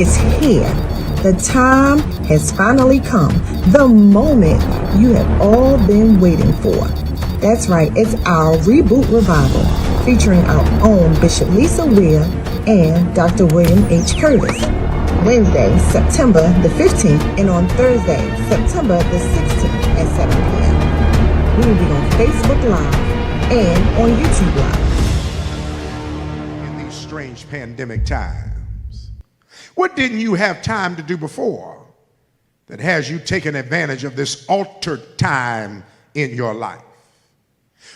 is here. The time has finally come. The moment you have all been waiting for. That's right, it's our Reboot Revival, featuring our own Bishop Lisa Weir and Dr. William H. Curtis. Wednesday, September the 15th, and on Thursday, September the 16th at 7 p.m. We will be on Facebook Live and on YouTube Live. In these strange pandemic times, what didn't you have time to do before that has you taken advantage of this altered time in your life?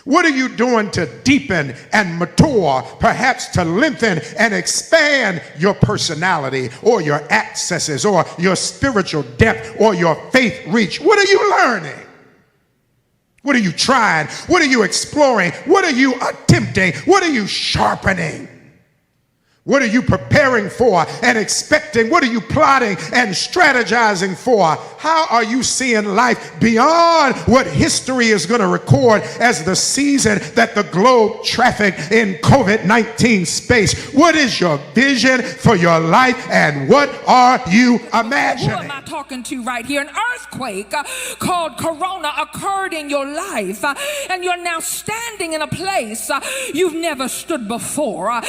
What are you doing to deepen and mature, perhaps to lengthen and expand your personality or your accesses or your spiritual depth or your faith reach? What are you learning? What are you trying? What are you exploring? What are you attempting? What are you sharpening? What are you preparing for and expecting? What are you plotting and strategizing for? How are you seeing life beyond what history is going to record as the season that the globe trafficked in COVID-19 space? What is your vision for your life and what are you imagining? Who am I talking to right here? An earthquake called Corona occurred in your life, and you're now standing in a place you've never stood before. An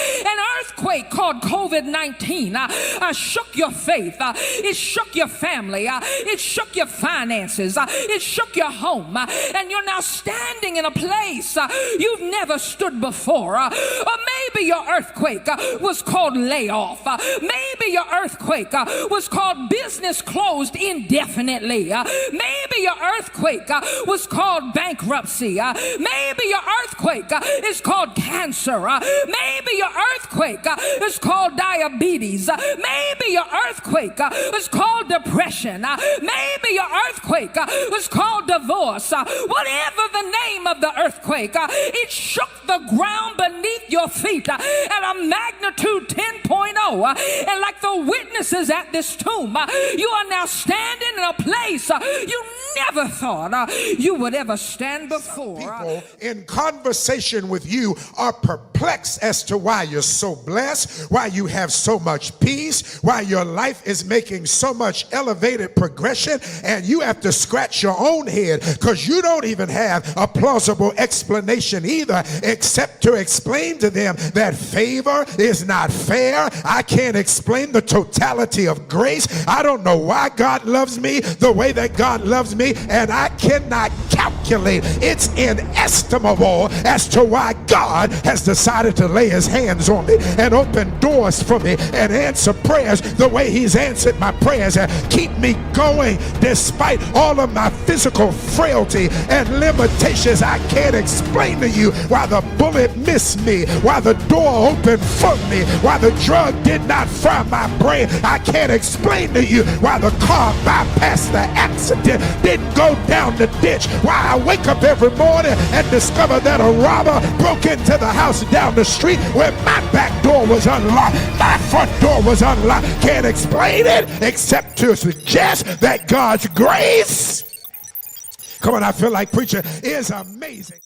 earthquake called COVID-19 shook your faith, it shook your family, it shook your finances, it shook your home, and you're now standing in a place you've never stood before. Or maybe your earthquake was called layoff. Maybe your earthquake was called business closed indefinitely. Maybe your earthquake was called bankruptcy. Maybe your earthquake is called cancer. Maybe your earthquake is called diabetes. Maybe your earthquake is called depression. Maybe your earthquake is called divorce. Whatever the name of the earthquake, it shook the ground beneath your feet at a magnitude 10.0. And like the witnesses at this tomb, you are now standing in a place you never thought you would ever stand before. People in conversation with you are perplexed as to why you're so blessed, why you have so much peace, why your life is making so much elevated progression, and you have to scratch your own head because you don't even have a plausible explanation either, except to explain to them that favor is not fair. I can't explain the totality of grace. I don't know why God loves me the way that God loves me, and I cannot calculate. It's inestimable as to why God has decided to lay his hands on me and open doors for me and answer prayers the way he's answered my prayers and keep me going despite all of my physical frailty and limitations. I can't explain to you why the bullet missed me, why the door opened for me, why the drug did not fry my brain. I can't explain to you why the car bypassed the accident, didn't go down the ditch, why I wake up every morning and discover that a robber broke into the house down the street where my back door was unlocked, my front door was unlocked. Can't explain it except to suggest that God's grace, come on, I feel like preaching, is amazing.